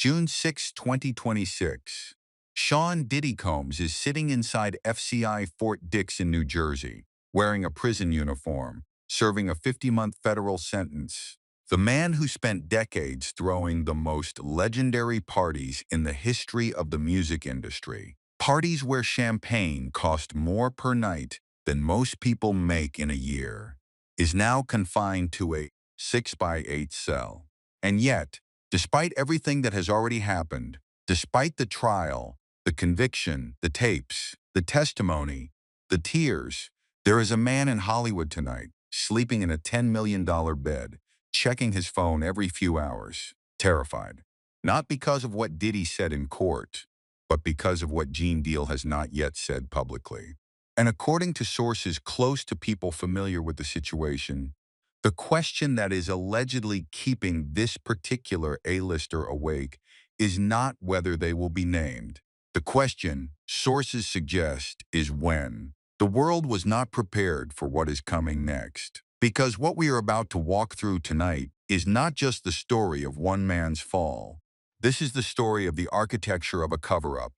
June 6, 2026. Sean Diddy Combs is sitting inside FCI Fort Dix in New Jersey, wearing a prison uniform, serving a 50-month federal sentence. The man who spent decades throwing the most legendary parties in the history of the music industry, parties where champagne cost more per night than most people make in a year, is now confined to a 6 by 8 cell. And yet, despite everything that has already happened, despite the trial, the conviction, the tapes, the testimony, the tears, there is a man in Hollywood tonight, sleeping in a $10 million bed, checking his phone every few hours, terrified. Not because of what Diddy said in court, but because of what Gene Deal has not yet said publicly. And according to sources close to people familiar with the situation, the question that is allegedly keeping this particular A-lister awake is not whether they will be named. The question, sources suggest, is when. The world was not prepared for what is coming next. Because what we are about to walk through tonight is not just the story of one man's fall. This is the story of the architecture of a cover-up.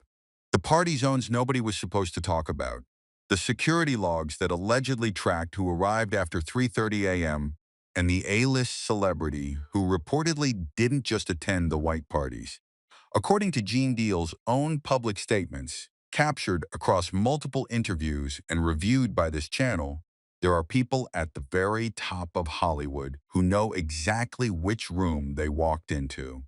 The party zones nobody was supposed to talk about. The security logs that allegedly tracked who arrived after 3:30 a.m., and the A-list celebrity who reportedly didn't just attend the white parties. According to Gene Deal's own public statements, captured across multiple interviews and reviewed by this channel, there are people at the very top of Hollywood who know exactly which room they walked into.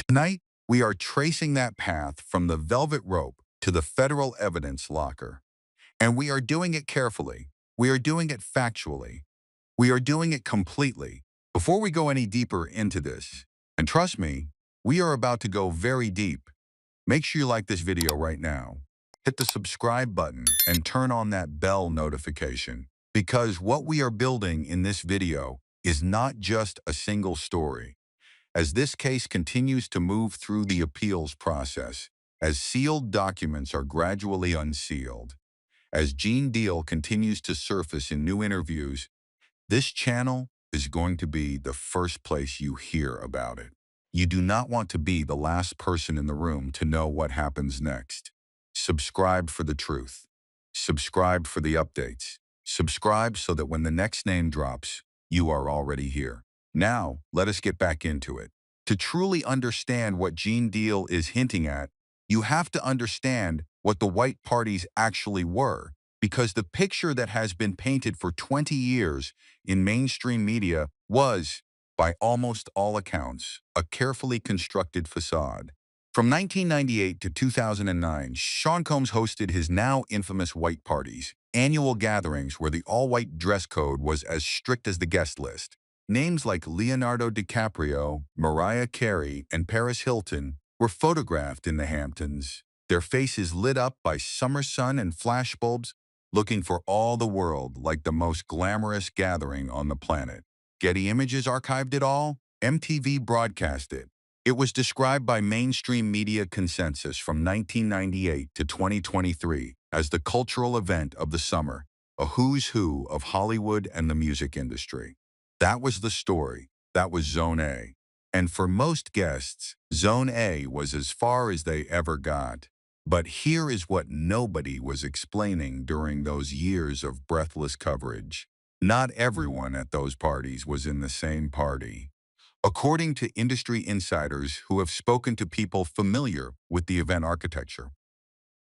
Tonight, we are tracing that path from the velvet rope to the federal evidence locker. And we are doing it carefully. We are doing it factually. We are doing it completely. Before we go any deeper into this, and trust me, we are about to go very deep, make sure you like this video right now. Hit the subscribe button and turn on that bell notification, because what we are building in this video is not just a single story. As this case continues to move through the appeals process, as sealed documents are gradually unsealed, as Gene Deal continues to surface in new interviews, this channel is going to be the first place you hear about it. You do not want to be the last person in the room to know what happens next. Subscribe for the truth. Subscribe for the updates. Subscribe so that when the next name drops, you are already here. Now, let us get back into it. To truly understand what Gene Deal is hinting at, you have to understand what the white parties actually were, because the picture that has been painted for 20 years in mainstream media was, by almost all accounts, a carefully constructed facade. From 1998 to 2009, Sean Combs hosted his now infamous white parties, annual gatherings where the all-white dress code was as strict as the guest list. Names like Leonardo DiCaprio, Mariah Carey, and Paris Hilton were photographed in the Hamptons, their faces lit up by summer sun and flashbulbs, looking for all the world like the most glamorous gathering on the planet. Getty Images archived it all. MTV broadcast it. It was described by mainstream media consensus from 1998 to 2023 as the cultural event of the summer, a who's who of Hollywood and the music industry. That was the story. That was Zone A. And for most guests, Zone A was as far as they ever got. But here is what nobody was explaining during those years of breathless coverage. Not everyone at those parties was in the same party. According to industry insiders who have spoken to people familiar with the event architecture.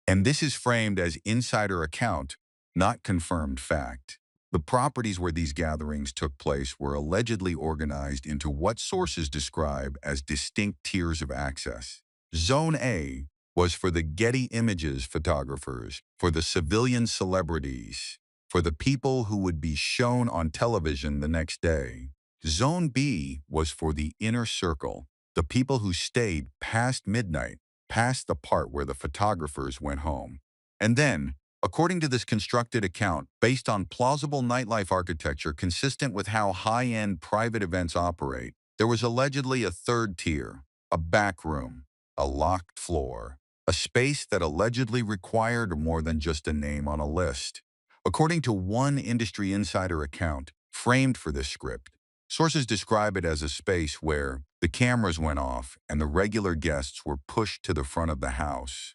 And this is framed as insider account, not confirmed fact. The properties where these gatherings took place were allegedly organized into what sources describe as distinct tiers of access. Zone A was for the Getty Images photographers, for the civilian celebrities, for the people who would be shown on television the next day. Zone B was for the inner circle, the people who stayed past midnight, past the part where the photographers went home. And then, according to this constructed account, based on plausible nightlife architecture consistent with how high-end private events operate, there was allegedly a third tier, a back room, a locked floor, a space that allegedly required more than just a name on a list. According to one industry insider account, framed for this script, Sources describe it as a space where the cameras went off and the regular guests were pushed to the front of the house.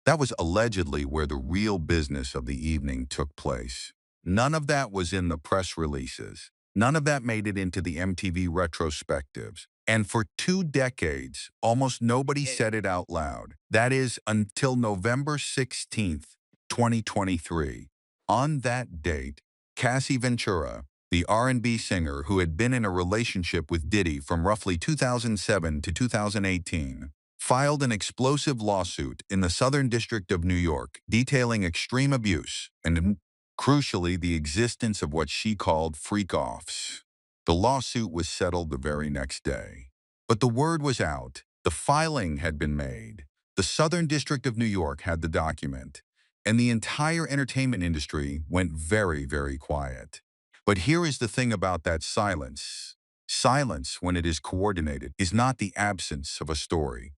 That was allegedly where the real business of the evening took place. None of that was in the press releases. None of that made it into the MTV retrospectives. And for 2 decades, almost nobody said it out loud. That is, until November 16th, 2023. On that date, Cassie Ventura, the R&B singer who had been in a relationship with Diddy from roughly 2007 to 2018, filed an explosive lawsuit in the Southern District of New York detailing extreme abuse and, crucially, the existence of what she called freak-offs. The lawsuit was settled the very next day. But the word was out. The filing had been made. The Southern District of New York had the document. And the entire entertainment industry went very, very quiet. But here is the thing about that silence. Silence, when it is coordinated, is not the absence of a story.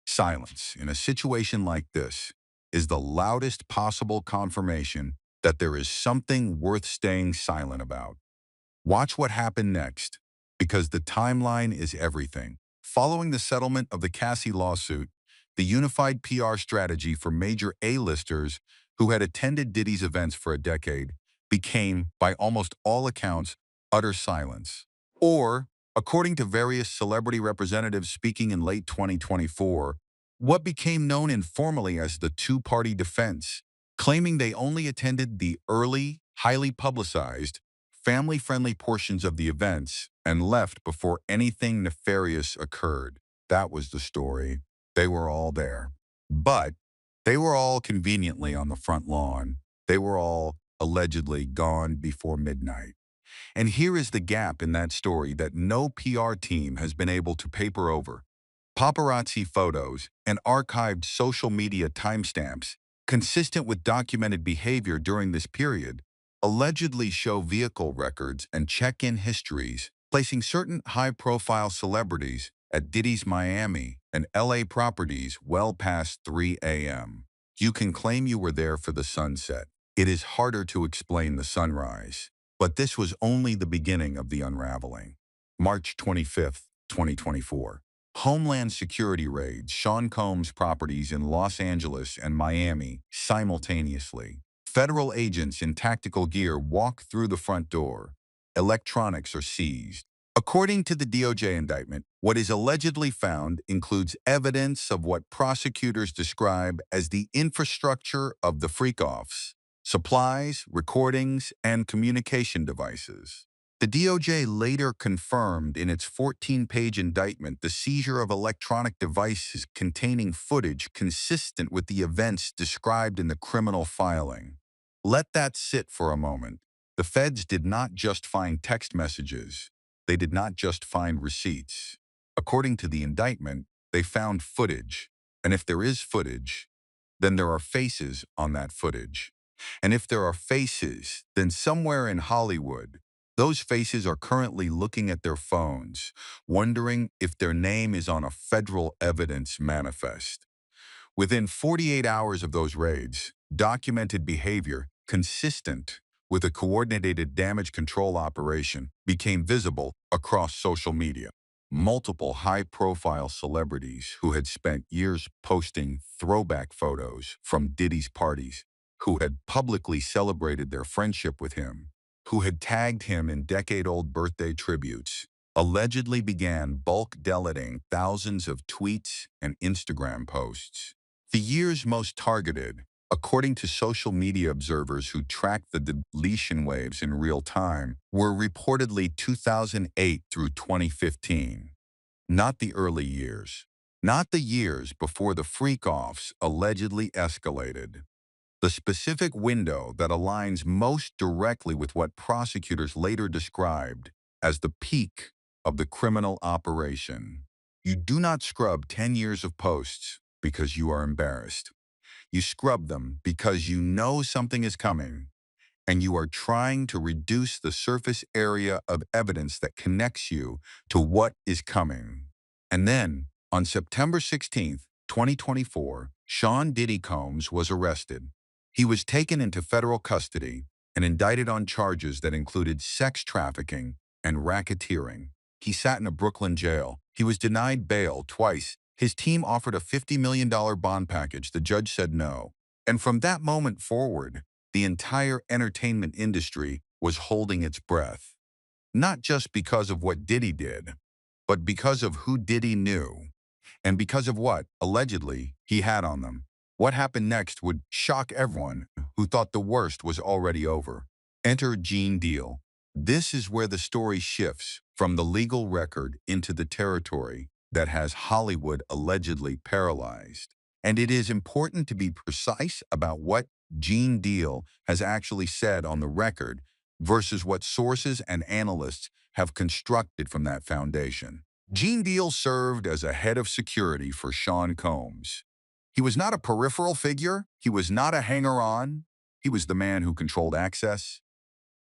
Silence, in a situation like this, is the loudest possible confirmation that there is something worth staying silent about. Watch what happened next, because the timeline is everything. Following the settlement of the Cassie lawsuit, the unified PR strategy for major A-listers who had attended Diddy's events for a decade became, by almost all accounts, utter silence. Or, according to various celebrity representatives speaking in late 2024, what became known informally as the two-party defense, claiming they only attended the early, highly publicized, family-friendly portions of the events and left before anything nefarious occurred. That was the story. They were all there. But they were all conveniently on the front lawn. They were all allegedly gone before midnight. And here is the gap in that story that no PR team has been able to paper over. Paparazzi photos and archived social media timestamps, consistent with documented behavior during this period, allegedly show vehicle records and check-in histories, placing certain high-profile celebrities at Diddy's Miami and LA properties well past 3 a.m. You can claim you were there for the sunset. It is harder to explain the sunrise. But this was only the beginning of the unraveling. March 25th, 2024. Homeland Security raids Sean Combs' properties in Los Angeles and Miami simultaneously. Federal agents in tactical gear walk through the front door. Electronics are seized. According to the DOJ indictment, what is allegedly found includes evidence of what prosecutors describe as the infrastructure of the freak-offs: supplies, recordings, and communication devices. The DOJ later confirmed in its 14-page indictment the seizure of electronic devices containing footage consistent with the events described in the criminal filing. Let that sit for a moment. The feds did not just find text messages. They did not just find receipts. According to the indictment, they found footage. And if there is footage, then there are faces on that footage. And if there are faces, then somewhere in Hollywood, those faces are currently looking at their phones, wondering if their name is on a federal evidence manifest. Within 48 hours of those raids, documented behavior consistent with a coordinated damage control operation became visible across social media. Multiple high-profile celebrities who had spent years posting throwback photos from Diddy's parties, who had publicly celebrated their friendship with him, who had tagged him in decade-old birthday tributes, allegedly began bulk deleting thousands of tweets and Instagram posts. The years most targeted, according to social media observers who tracked the deletion waves in real time, were reportedly 2008 through 2015. Not the early years. Not the years before the freak-offs allegedly escalated. The specific window that aligns most directly with what prosecutors later described as the peak of the criminal operation. You do not scrub 10 years of posts because you are embarrassed. You scrub them because you know something is coming, and you are trying to reduce the surface area of evidence that connects you to what is coming. And then, on September 16th, 2024, Sean Diddy Combs was arrested. He was taken into federal custody and indicted on charges that included sex trafficking, and racketeering. He sat in a Brooklyn jail. He was denied bail twice. His team offered a $50 million bond package. The judge said no. And from that moment forward, the entire entertainment industry was holding its breath. Not just because of what Diddy did, but because of who Diddy knew, and because of what, allegedly, he had on them. What happened next would shock everyone who thought the worst was already over. Enter Gene Deal. This is where the story shifts from the legal record into the territory that has Hollywood allegedly paralyzed. And it is important to be precise about what Gene Deal has actually said on the record versus what sources and analysts have constructed from that foundation. Gene Deal served as a head of security for Sean Combs. He was not a peripheral figure. He was not a hanger-on. He was the man who controlled access.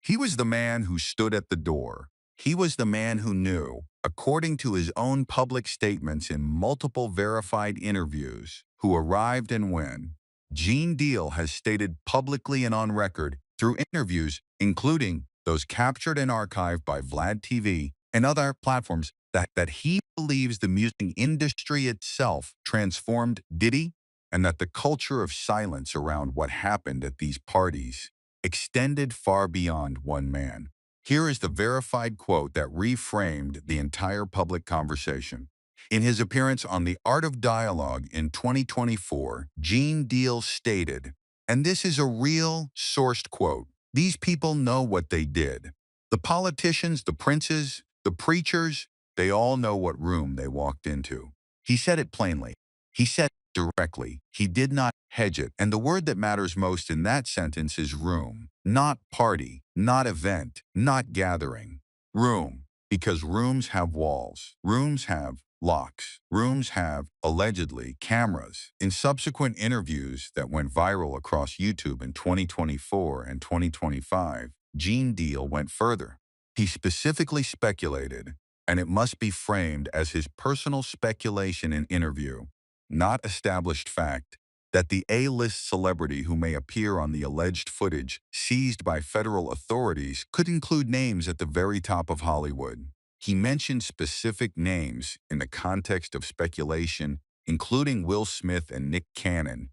He was the man who stood at the door. He was the man who knew, according to his own public statements in multiple verified interviews, who arrived and when. Gene Deal has stated publicly and on record through interviews, including those captured and archived by Vlad TV and other platforms, that he believes the music industry itself transformed Diddy and that the culture of silence around what happened at these parties extended far beyond one man. Here is the verified quote that reframed the entire public conversation. In his appearance on The Art of Dialogue in 2024, Gene Deal stated, and this is a real sourced quote, "These people know what they did. The politicians, the princes, the preachers, they all know what room they walked into." He said it plainly. He said directly. He did not hedge it. And the word that matters most in that sentence is room. Not party, not event, not gathering. Room. Because rooms have walls. Rooms have locks. Rooms have, allegedly, cameras. In subsequent interviews that went viral across YouTube in 2024 and 2025, Gene Deal went further. He specifically speculated, and it must be framed as his personal speculation in interview, not established fact, that the A-list celebrity who may appear on the alleged footage seized by federal authorities could include names at the very top of Hollywood. He mentioned specific names in the context of speculation, including Will Smith and Nick Cannon,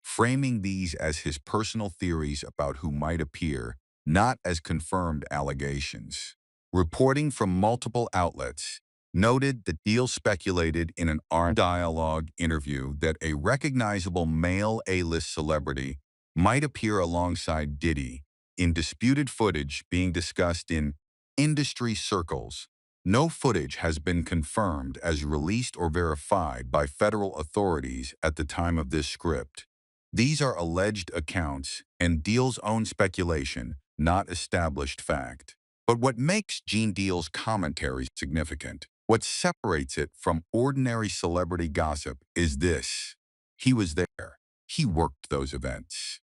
framing these as his personal theories about who might appear, not as confirmed allegations. Reporting from multiple outlets noted that Deal speculated in an Art Dialogue interview that a recognizable male A-list celebrity might appear alongside Diddy in disputed footage being discussed in industry circles. No footage has been confirmed as released or verified by federal authorities at the time of this script. These are alleged accounts and Deal's own speculation, not established fact. But what makes Gene Deal's commentary significant, what separates it from ordinary celebrity gossip, is this. He was there. He worked those events.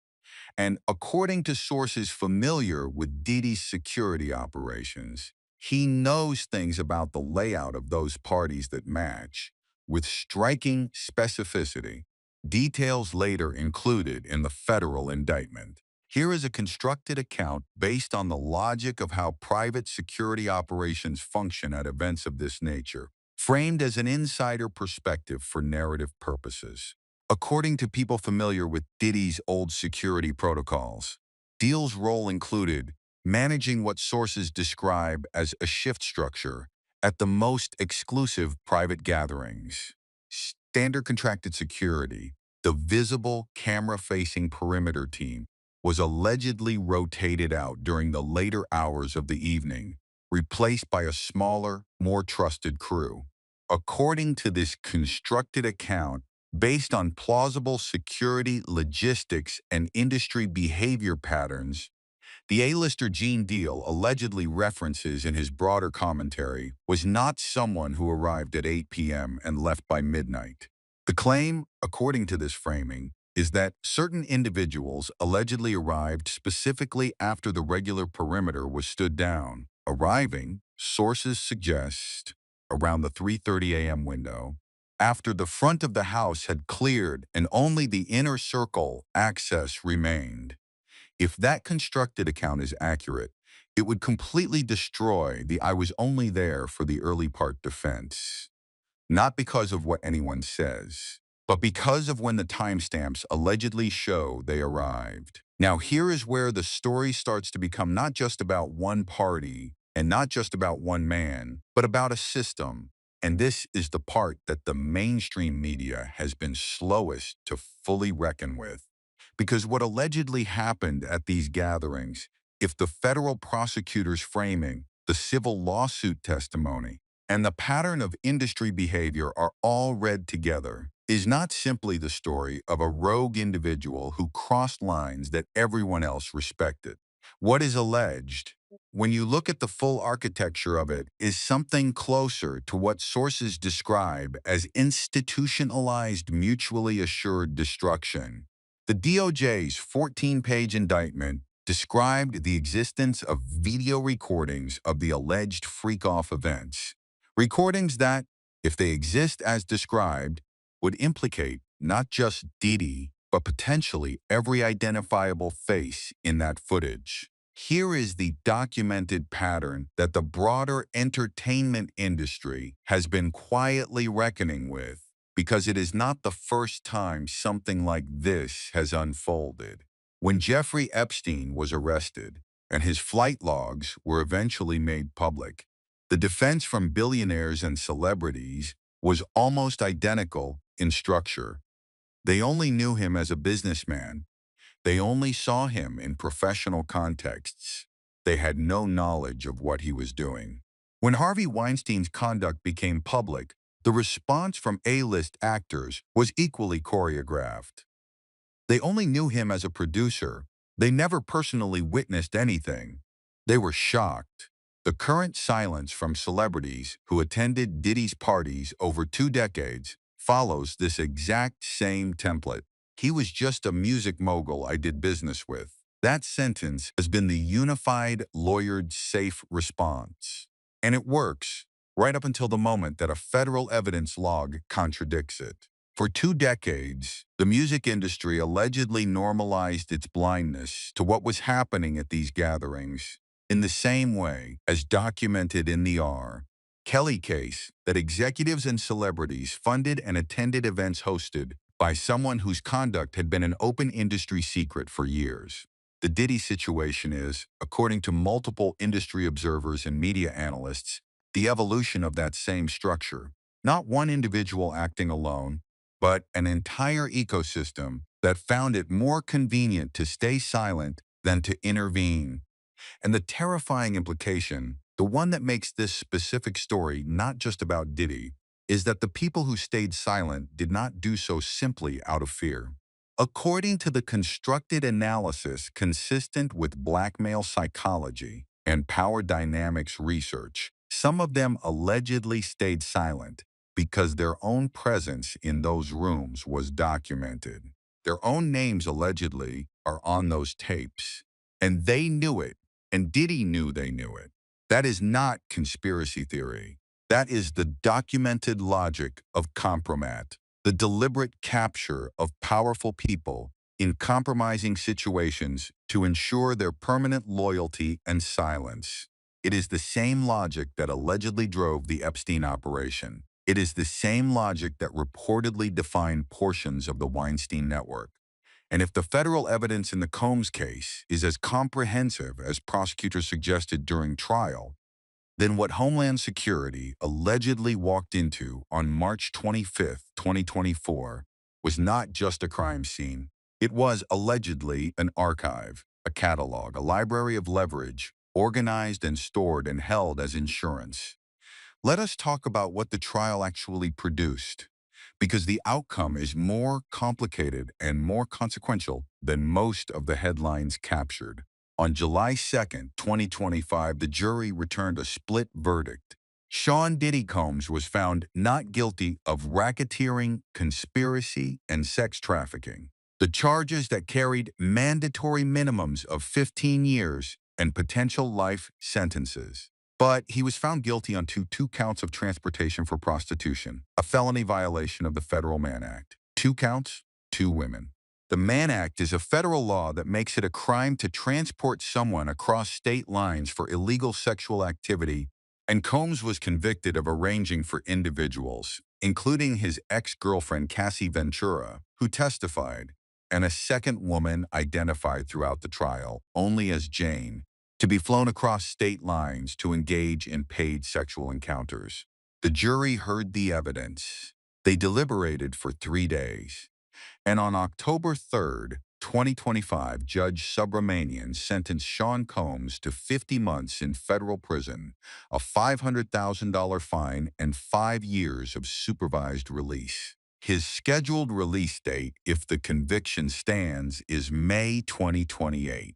And according to sources familiar with Diddy's security operations, he knows things about the layout of those parties that match, with striking specificity, details later included in the federal indictment. Here is a constructed account based on the logic of how private security operations function at events of this nature, framed as an insider perspective for narrative purposes. According to people familiar with Diddy's old security protocols, Deal's role included managing what sources describe as a shift structure at the most exclusive private gatherings. Standard contracted security, the visible camera-facing perimeter team, was allegedly rotated out during the later hours of the evening, replaced by a smaller, more trusted crew. According to this constructed account, based on plausible security, logistics, and industry behavior patterns, the A-lister Gene Deal allegedly references in his broader commentary was not someone who arrived at 8 p.m. and left by midnight. The claim, according to this framing, is that certain individuals allegedly arrived specifically after the regular perimeter was stood down, arriving, sources suggest, around the 3:30 a.m. window, after the front of the house had cleared and only the inner circle access remained. If that constructed account is accurate, It would completely destroy the "I was only there for the early part" defense. Not because of what anyone says, but because of when the timestamps allegedly show they arrived. Now, here is where the story starts to become not just about one party and not just about one man, but about a system. And this is the part that the mainstream media has been slowest to fully reckon with. Because what allegedly happened at these gatherings, if the federal prosecutor's framing, the civil lawsuit testimony, and the pattern of industry behavior are all read together, is not simply the story of a rogue individual who crossed lines that everyone else respected. What is alleged, when you look at the full architecture of it, is something closer to what sources describe as institutionalized, mutually assured destruction. The DOJ's 14-page indictment described the existence of video recordings of the alleged freak-off events. Recordings that, if they exist as described, would implicate not just Diddy, but potentially every identifiable face in that footage. Here is the documented pattern that the broader entertainment industry has been quietly reckoning with, because it is not the first time something like this has unfolded. When Jeffrey Epstein was arrested and his flight logs were eventually made public, the defense from billionaires and celebrities was almost identical in structure. They only knew him as a businessman. They only saw him in professional contexts. They had no knowledge of what he was doing. When Harvey Weinstein's conduct became public, the response from A-list actors was equally choreographed. They only knew him as a producer. They never personally witnessed anything. They were shocked. The current silence from celebrities who attended Diddy's parties over 2 decades follows this exact same template. He was just a music mogul I did business with. That sentence has been the unified, lawyered, safe response. And it works, right up until the moment that a federal evidence log contradicts it. For 2 decades, the music industry allegedly normalized its blindness to what was happening at these gatherings, in the same way as documented in the R. Kelly case that executives and celebrities funded and attended events hosted by someone whose conduct had been an open industry secret for years. The Diddy situation is, according to multiple industry observers and media analysts, the evolution of that same structure. Not one individual acting alone, but an entire ecosystem that found it more convenient to stay silent than to intervene. And the terrifying implication, the one that makes this specific story not just about Diddy, is that the people who stayed silent did not do so simply out of fear. According to the constructed analysis consistent with blackmail psychology and power dynamics research, some of them allegedly stayed silent because their own presence in those rooms was documented. Their own names allegedly are on those tapes. And they knew it, and Diddy knew they knew it. That is not conspiracy theory. That is the documented logic of compromat, the deliberate capture of powerful people in compromising situations to ensure their permanent loyalty and silence. It is the same logic that allegedly drove the Epstein operation. It is the same logic that reportedly defined portions of the Weinstein network. And if the federal evidence in the Combs case is as comprehensive as prosecutors suggested during trial, then what Homeland Security allegedly walked into on March 25, 2024, was not just a crime scene. It was allegedly an archive, a catalog, a library of leverage, organized and stored and held as insurance. Let us talk about what the trial actually produced, because the outcome is more complicated and more consequential than most of the headlines captured. On July 2nd, 2025, the jury returned a split verdict. Sean Diddy Combs was found not guilty of racketeering, conspiracy, and sex trafficking, the charges that carried mandatory minimums of 15 years and potential life sentences. But he was found guilty on two counts of transportation for prostitution, a felony violation of the Federal Mann Act. 2 counts, 2 women. The Mann Act is a federal law that makes it a crime to transport someone across state lines for illegal sexual activity, and Combs was convicted of arranging for individuals, including his ex-girlfriend Cassie Ventura, who testified, and a second woman identified throughout the trial only as Jane, to be flown across state lines to engage in paid sexual encounters. The jury heard the evidence. They deliberated for 3 days. And on October 3rd, 2025, Judge Subramanian sentenced Sean Combs to 50 months in federal prison, a $500,000 fine, and 5 years of supervised release. His scheduled release date, if the conviction stands, is May 2028.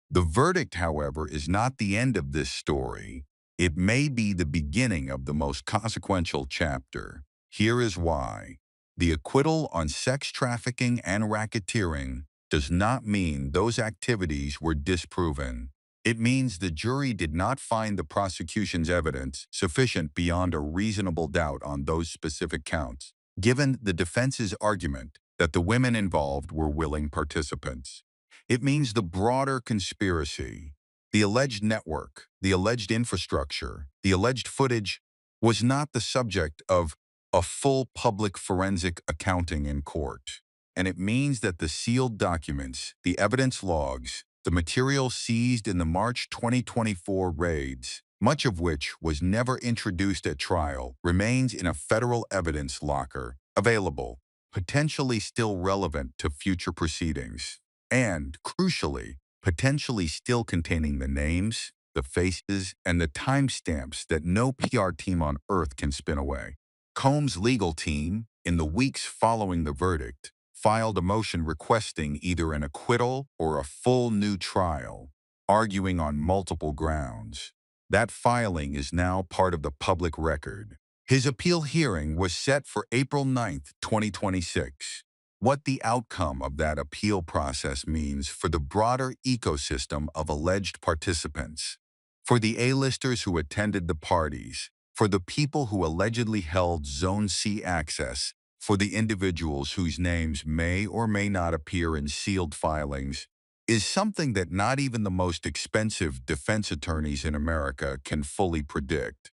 The verdict, however, is not the end of this story. It may be the beginning of the most consequential chapter. Here is why. The acquittal on sex trafficking and racketeering does not mean those activities were disproven. It means the jury did not find the prosecution's evidence sufficient beyond a reasonable doubt on those specific counts, given the defense's argument that the women involved were willing participants. It means the broader conspiracy, the alleged network, the alleged infrastructure, the alleged footage was not the subject of a full public forensic accounting in court. And it means that the sealed documents, the evidence logs, the material seized in the March 2024 raids, much of which was never introduced at trial, remains in a federal evidence locker, available, potentially still relevant to future proceedings, and, crucially, potentially still containing the names, the faces, and the timestamps that no PR team on earth can spin away. Combs' legal team, in the weeks following the verdict, filed a motion requesting either an acquittal or a full new trial, arguing on multiple grounds. That filing is now part of the public record. His appeal hearing was set for April 9th, 2026. What the outcome of that appeal process means for the broader ecosystem of alleged participants, for the A-listers who attended the parties, for the people who allegedly held Zone C access, for the individuals whose names may or may not appear in sealed filings, is something that not even the most expensive defense attorneys in America can fully predict.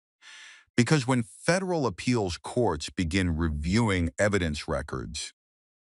Because when federal appeals courts begin reviewing evidence records,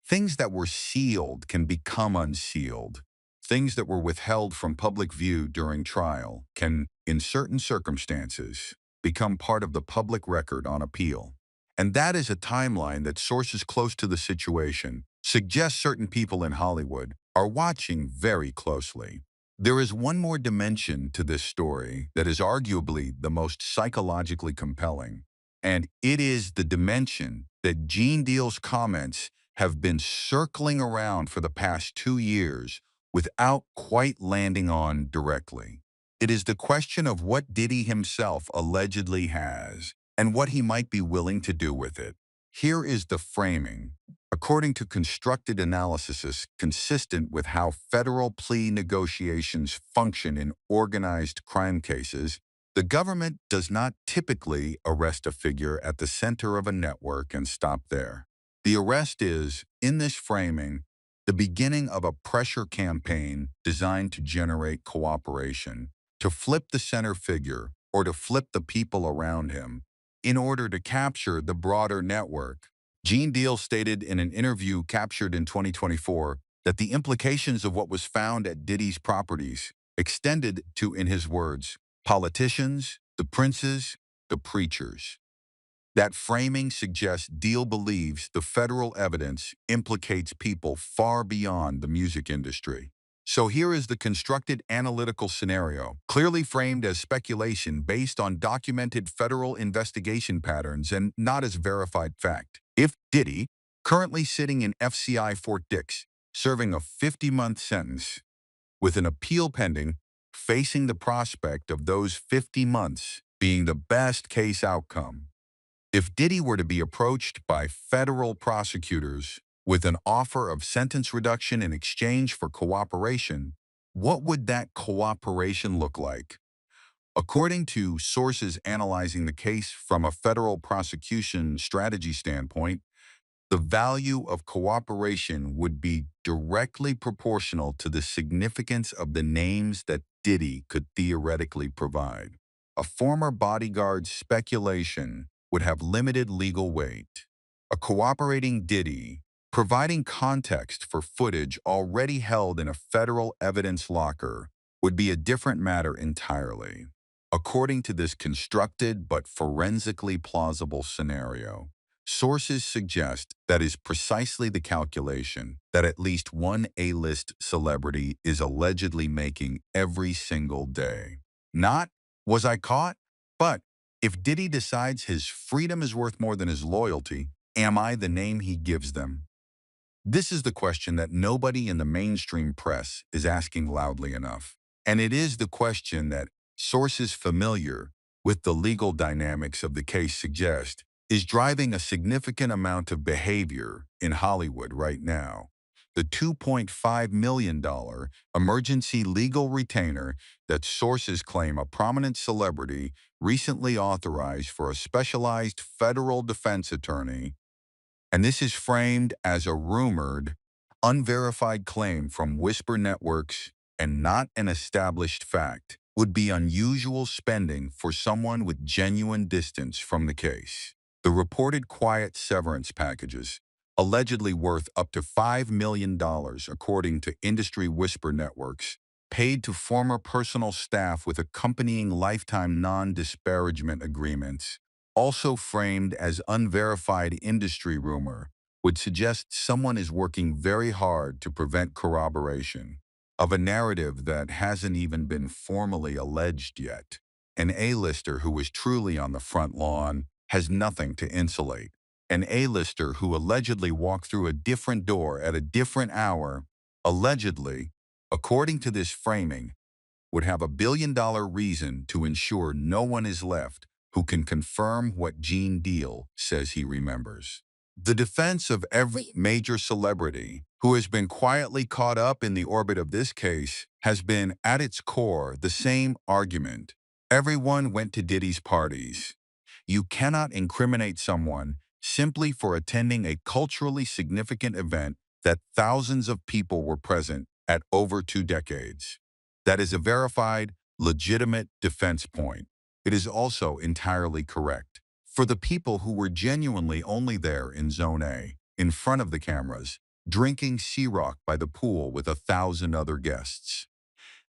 things that were sealed can become unsealed. Things that were withheld from public view during trial can, in certain circumstances, become part of the public record on appeal. And that is a timeline that sources close to the situation suggest certain people in Hollywood are watching very closely. There is one more dimension to this story that is arguably the most psychologically compelling, and it is the dimension that Gene Deal's comments have been circling around for the past 2 years without quite landing on directly. It is the question of what Diddy himself allegedly has and what he might be willing to do with it. Here is the framing. According to constructed analysis consistent with how federal plea negotiations function in organized crime cases, the government does not typically arrest a figure at the center of a network and stop there. The arrest is, in this framing, the beginning of a pressure campaign designed to generate cooperation, to flip the center figure or to flip the people around him in order to capture the broader network. Gene Deal stated in an interview captured in 2024 that the implications of what was found at Diddy's properties extended to, in his words, politicians, the princes, the preachers. That framing suggests Deal believes the federal evidence implicates people far beyond the music industry. So here is the constructed analytical scenario, clearly framed as speculation based on documented federal investigation patterns and not as verified fact. If Diddy, currently sitting in FCI Fort Dix, serving a 50-month sentence, with an appeal pending, facing the prospect of those 50 months being the best case outcome, if Diddy were to be approached by federal prosecutors with an offer of sentence reduction in exchange for cooperation, what would that cooperation look like? According to sources analyzing the case from a federal prosecution strategy standpoint, The value of cooperation would be directly proportional to the significance of the names that Diddy could theoretically provide. A former bodyguard's speculation would have limited legal weight. A cooperating Diddy, providing context for footage already held in a federal evidence locker, would be a different matter entirely. According to this constructed but forensically plausible scenario, sources suggest that is precisely the calculation that at least one A-list celebrity is allegedly making every single day. Not, was I caught? But if Diddy decides his freedom is worth more than his loyalty, am I the name he gives them? This is the question that nobody in the mainstream press is asking loudly enough. And it is the question that sources familiar with the legal dynamics of the case suggest is driving a significant amount of behavior in Hollywood right now. The $2.5 million emergency legal retainer that sources claim a prominent celebrity recently authorized for a specialized federal defense attorney, and this is framed as a rumored, unverified claim from whisper networks and not an established fact, would be unusual spending for someone with genuine distance from the case. The reported quiet severance packages, allegedly worth up to $5 million according to industry whisper networks, paid to former personal staff with accompanying lifetime non-disparagement agreements, also framed as unverified industry rumor, would suggest someone is working very hard to prevent corroboration of a narrative that hasn't even been formally alleged yet. An A-lister who is truly on the front lawn has nothing to insulate. An A-lister who allegedly walked through a different door at a different hour, allegedly, according to this framing, would have $1 billion reason to ensure no one is left who can confirm what Gene Deal says he remembers. The defense of every major celebrity who has been quietly caught up in the orbit of this case has been, at its core, the same argument. Everyone went to Diddy's parties. You cannot incriminate someone simply for attending a culturally significant event that thousands of people were present at over 2 decades. That is a verified, legitimate defense point. It is also entirely correct. For the people who were genuinely only there in Zone A, in front of the cameras, drinking Ciroc by the pool with 1,000 other guests,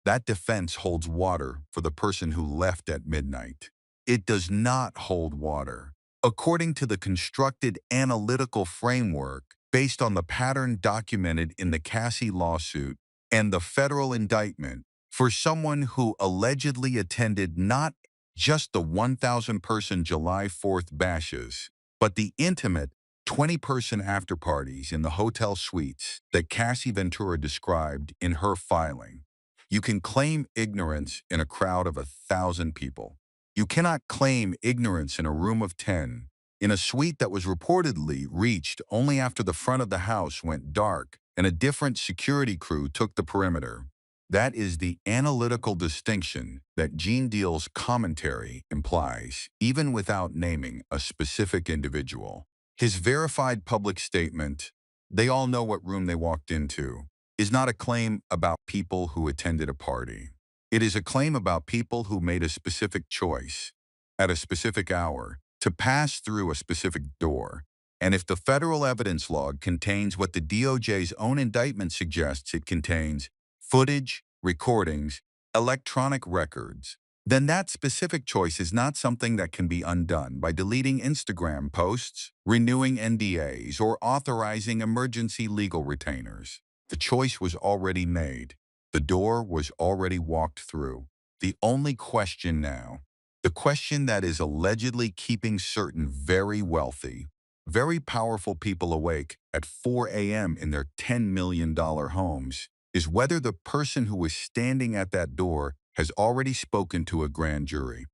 that defense holds water for the person who left at midnight. It does not hold water. According to the constructed analytical framework based on the pattern documented in the Cassie lawsuit and the federal indictment, for someone who allegedly attended not just the 1,000-person July 4th bashes, but the intimate 20-person after-parties in the hotel suites that Cassie Ventura described in her filing, you can claim ignorance in a crowd of 1,000 people. You cannot claim ignorance in a room of 10, in a suite that was reportedly reached only after the front of the house went dark and a different security crew took the perimeter. That is the analytical distinction that Gene Deal's commentary implies, even without naming a specific individual. His verified public statement, "They all know what room they walked into," is not a claim about people who attended a party. It is a claim about people who made a specific choice, at a specific hour, to pass through a specific door. And if the federal evidence log contains what the DOJ's own indictment suggests it contains, footage, recordings, electronic records, then that specific choice is not something that can be undone by deleting Instagram posts, renewing NDAs, or authorizing emergency legal retainers. The choice was already made. The door was already walked through. The only question now, the question that is allegedly keeping certain very wealthy, very powerful people awake at 4 a.m. in their $10 million homes, is whether the person who was standing at that door has already spoken to a grand jury,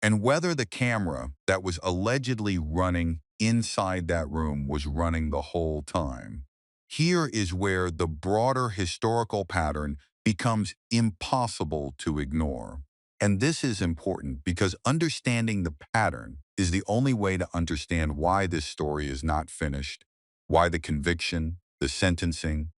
and whether the camera that was allegedly running inside that room was running the whole time. Here is where the broader historical pattern becomes impossible to ignore. And this is important because understanding the pattern is the only way to understand why this story is not finished. why the conviction, the sentencing,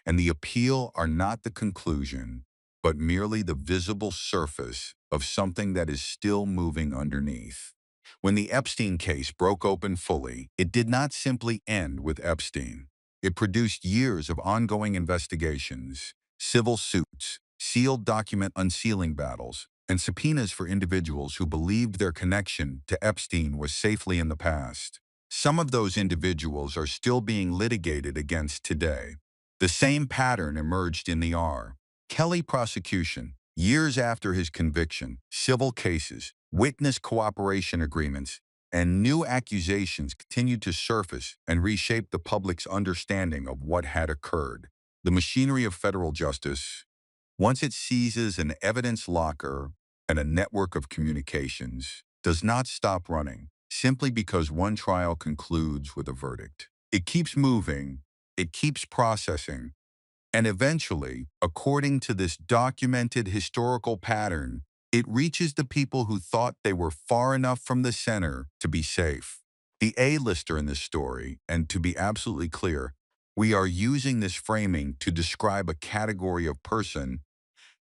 and the appeal are not the conclusion, but merely the visible surface of something that is still moving underneath. When the Epstein case broke open fully, it did not simply end with Epstein. It produced years of ongoing investigations, civil suits, sealed document unsealing battles, and subpoenas for individuals who believed their connection to Epstein was safely in the past. Some of those individuals are still being litigated against today. The same pattern emerged in the R. Kelly prosecution. Years after his conviction, civil cases, witness cooperation agreements, and new accusations continued to surface and reshape the public's understanding of what had occurred. The machinery of federal justice, once it seizes an evidence locker and a network of communications, does not stop running simply because one trial concludes with a verdict. It keeps moving, it keeps processing, and eventually, according to this documented historical pattern, it reaches the people who thought they were far enough from the center to be safe. The A-lister in this story, and to be absolutely clear, we are using this framing to describe a category of person,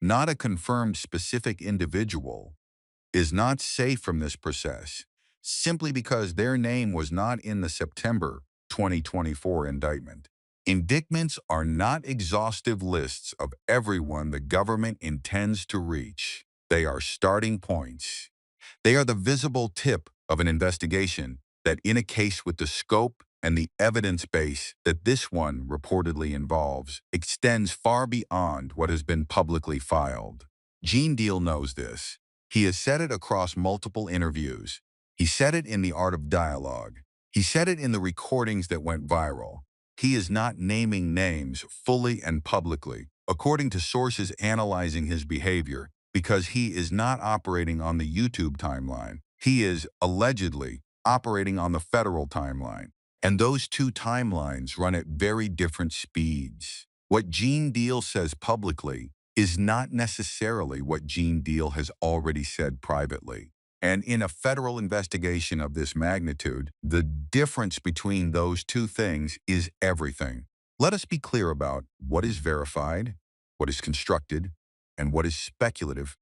not a confirmed specific individual, is not safe from this process simply because their name was not in the September 2024 indictment. Indictments are not exhaustive lists of everyone the government intends to reach. They are starting points. They are the visible tip of an investigation that, in a case with the scope and the evidence base that this one reportedly involves, extends far beyond what has been publicly filed. Gene Deal knows this. He has said it across multiple interviews. He said it in The Art of Dialogue. He said it in the recordings that went viral. He is not naming names fully and publicly, according to sources analyzing his behavior, because he is not operating on the YouTube timeline. He is allegedly operating on the federal timeline. And those two timelines run at very different speeds. What Gene Deal says publicly is not necessarily what Gene Deal has already said privately. And in a federal investigation of this magnitude, the difference between those two things is everything. Let us be clear about what is verified, what is constructed, and what is speculative.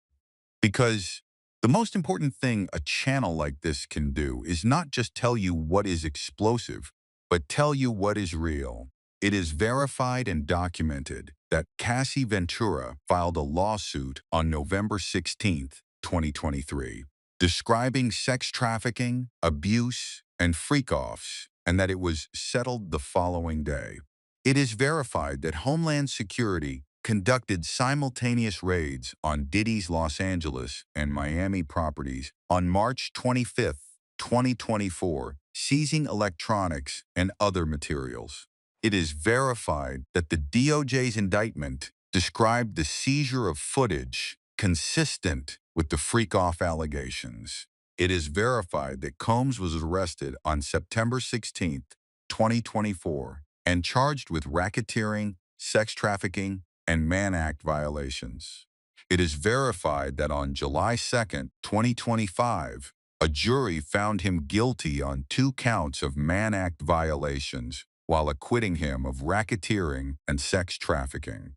Because the most important thing a channel like this can do is not just tell you what is explosive, but tell you what is real. It is verified and documented that Cassie Ventura filed a lawsuit on November 16th, 2023, describing sex trafficking, abuse, and freak-offs, and that it was settled the following day. It is verified that Homeland Security conducted simultaneous raids on Diddy's Los Angeles and Miami properties on March 25th, 2024, seizing electronics and other materials. It is verified that the DOJ's indictment described the seizure of footage consistent with the freak-off allegations. It is verified that Combs was arrested on September 16th, 2024, and charged with racketeering, sex trafficking, and Mann Act violations. It is verified that on July 2nd, 2025, a jury found him guilty on 2 counts of Mann Act violations while acquitting him of racketeering and sex trafficking.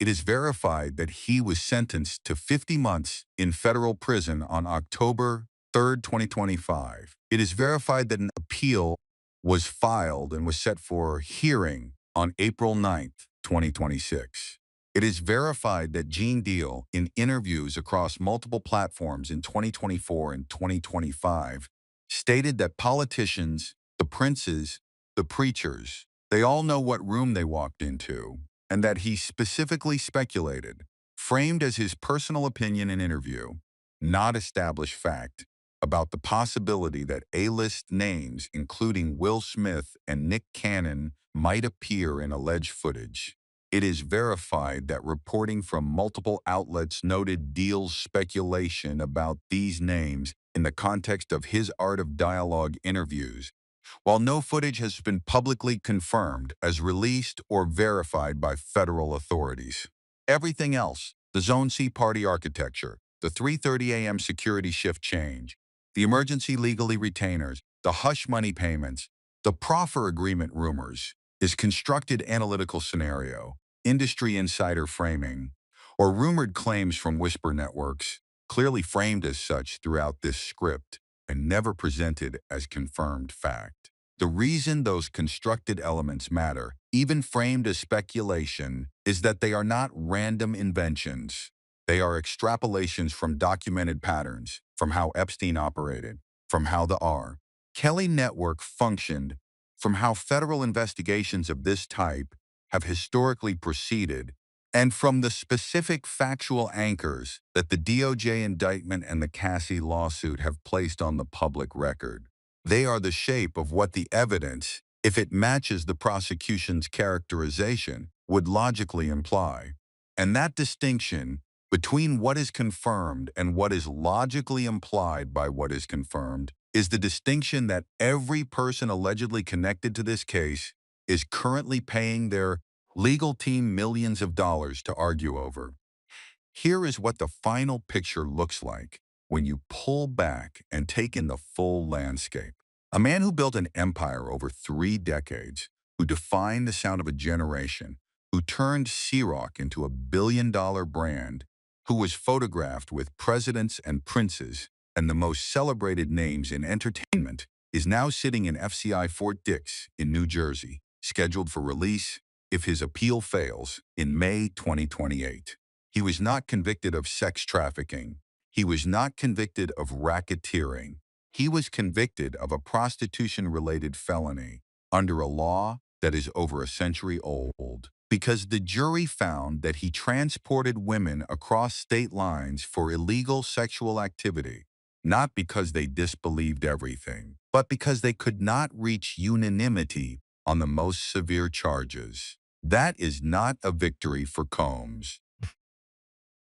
It is verified that he was sentenced to 50 months in federal prison on October 3rd, 2025. It is verified that an appeal was filed and was set for hearing on April 9th, 2026. It is verified that Gene Deal, in interviews across multiple platforms in 2024 and 2025, stated that politicians, the princes, the preachers, they all know what room they walked into, and that he specifically speculated, framed as his personal opinion in interview, not established fact, about the possibility that A-list names, including Will Smith and Nick Cannon, might appear in alleged footage. It is verified that reporting from multiple outlets noted Deal's speculation about these names in the context of his Art of Dialogue interviews, while no footage has been publicly confirmed as released or verified by federal authorities. Everything else, the Zone C party architecture, the 3:30 a.m. security shift change, the emergency legally retainers, the hush money payments, The proffer agreement rumors is constructed analytical scenario, industry insider framing, or rumored claims from whisper networks, clearly framed as such throughout this script and never presented as confirmed fact. The reason those constructed elements matter, even framed as speculation, is that they are not random inventions. They are extrapolations from documented patterns, from how Epstein operated, from how the R. Kelly network functioned, from how federal investigations of this type have historically proceeded, and from the specific factual anchors that the DOJ indictment and the Cassie lawsuit have placed on the public record. They are the shape of what the evidence, if it matches the prosecution's characterization, would logically imply. And that distinction between what is confirmed and what is logically implied by what is confirmed is the distinction that every person allegedly connected to this case is currently paying their legal team millions of dollars to argue over. Here is what the final picture looks like when you pull back and take in the full landscape. A man who built an empire over 3 decades, who defined the sound of a generation, who turned C-Rock into a billion-dollar brand, who was photographed with presidents and princes and the most celebrated names in entertainment, is now sitting in FCI Fort Dix in New Jersey, scheduled for release, if his appeal fails, in May 2028. He was not convicted of sex trafficking. He was not convicted of racketeering. He was convicted of a prostitution-related felony under a law that is over a century old, because the jury found that he transported women across state lines for illegal sexual activity, not because they disbelieved everything, but because they could not reach unanimity on the most severe charges. That is not a victory for Combs.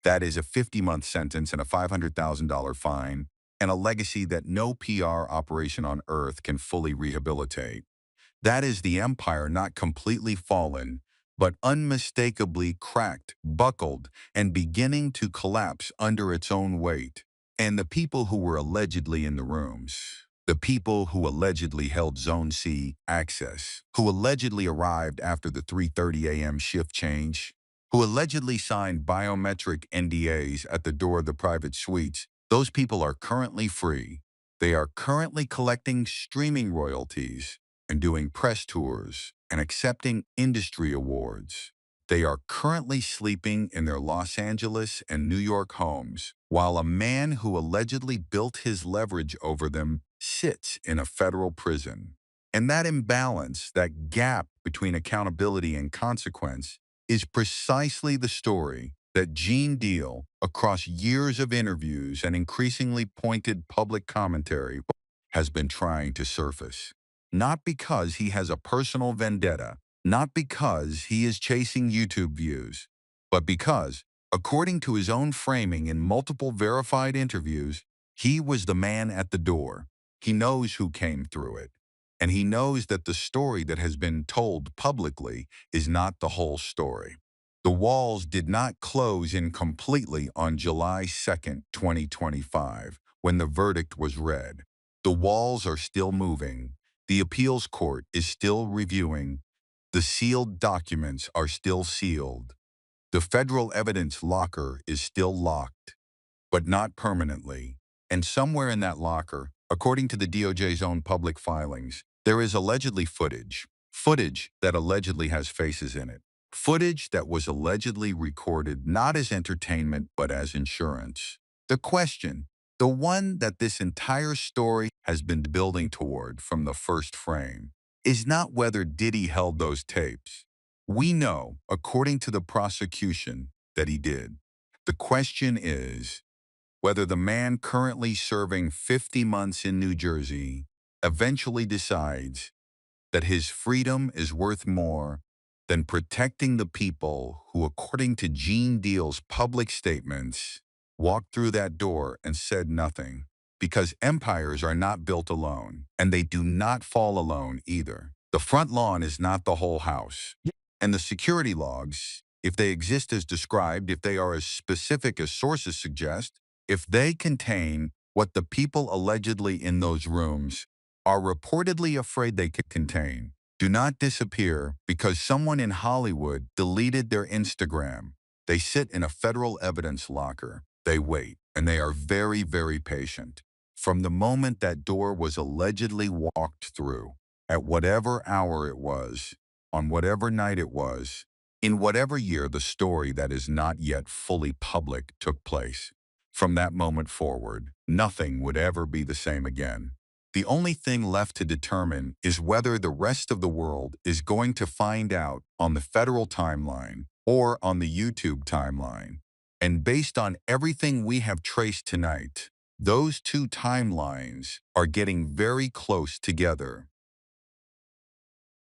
That is a 50-month sentence and a $500,000 fine, and a legacy that no PR operation on earth can fully rehabilitate. That is the empire not completely fallen, but unmistakably cracked, buckled, and beginning to collapse under its own weight. And the people who were allegedly in the rooms, the people who allegedly held Zone C access, who allegedly arrived after the 3:30 a.m. shift change, who allegedly signed biometric NDAs at the door of the private suites, those people are currently free. They are currently collecting streaming royalties and doing press tours and accepting industry awards. They are currently sleeping in their Los Angeles and New York homes, while a man who allegedly built his leverage over them sits in a federal prison. And that imbalance, that gap between accountability and consequence, is precisely the story that Gene Deal, across years of interviews and increasingly pointed public commentary, has been trying to surface. Not because he has a personal vendetta, not because he is chasing YouTube views, but because, according to his own framing in multiple verified interviews, he was the man at the door. He knows who came through it. And he knows that the story that has been told publicly is not the whole story. The walls did not close in completely on July 2nd, 2025, when the verdict was read. The walls are still moving. The appeals court is still reviewing. The sealed documents are still sealed. The federal evidence locker is still locked, but not permanently. And somewhere in that locker, according to the DOJ's own public filings, there is allegedly footage that allegedly has faces in it, footage that was allegedly recorded not as entertainment but as insurance. The question, the one that this entire story has been building toward from the first frame, is not whether Diddy held those tapes. We know, according to the prosecution, that he did. The question is whether the man currently serving 50 months in New Jersey eventually decides that his freedom is worth more than protecting the people who, according to Gene Deal's public statements, walked through that door and said nothing. Because empires are not built alone, and they do not fall alone either. The front lawn is not the whole house. And the security logs, if they exist as described, if they are as specific as sources suggest, if they contain what the people allegedly in those rooms are reportedly afraid they could contain. Do not disappear because someone in Hollywood deleted their Instagram. They sit in a federal evidence locker. They wait, and they are very, very patient. From the moment that door was allegedly walked through, at whatever hour it was, on whatever night it was, in whatever year the story that is not yet fully public took place, from that moment forward, nothing would ever be the same again. The only thing left to determine is whether the rest of the world is going to find out on the federal timeline or on the YouTube timeline. And based on everything we have traced tonight, those two timelines are getting very close together.